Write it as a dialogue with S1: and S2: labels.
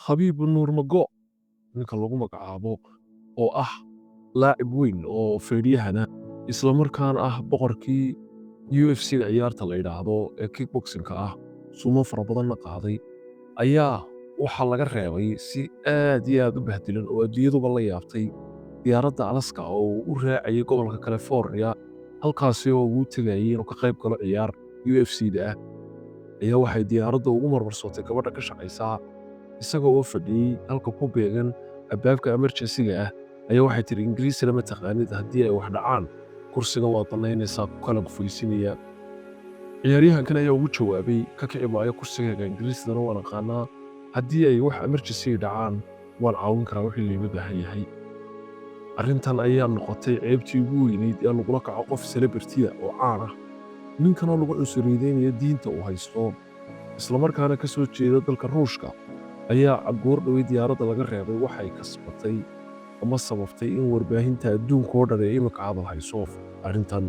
S1: Khabib Nurmagomedov ninka lagu magacaabo oo ah laacib weyn oo feedhyahan ah isla markaana ah boqorkii UFC-ga ciyaarta la yidhaahdo ee kickboxing-ka ah sumo fara badanna qaaday ayaa waxaa laga reebay si aad iyo aad u bahdilan oo adduunyaduba la yaabtay diyaaradda Alaska oo uu u raacayay gobolka California halkaasi oo uu tegayay inuu ka qayb galo ciyaar UFC-da ah ayaa waxay diyaaradda ugu marmarsootay gabadha ka shaqaysaa isaga oo fadhiyey halka ku beegan albaabka emergency-ga ah ayaa waxay tiri ingiriisina ma taqaanid haddii ay wax dhacaan kursiga waad bannaynaysaa ku kala gufaysinaya ciyaaryahankan ayaa ugu jawaabay ka kici maayo kursigayga ingiriisdana waan aqaanaa haddii ay wax emergency dhacaan waan caawin karaa wixii looga baahan yahay arrintan ayaa noqotay ceebtii ugu weynayd ee lagula kaco qof celebrity-da oo caan ah ninkanoo lagu cusuriideynaya diinta uu haysto islamarkaana ka soo jeeda dalka ruushka ayaa goor dhowey diyaaradda laga reebay waxay kasbatay ama sababtay in warbaahinta adduunka oo dhan ay imika hadal hayso arrintan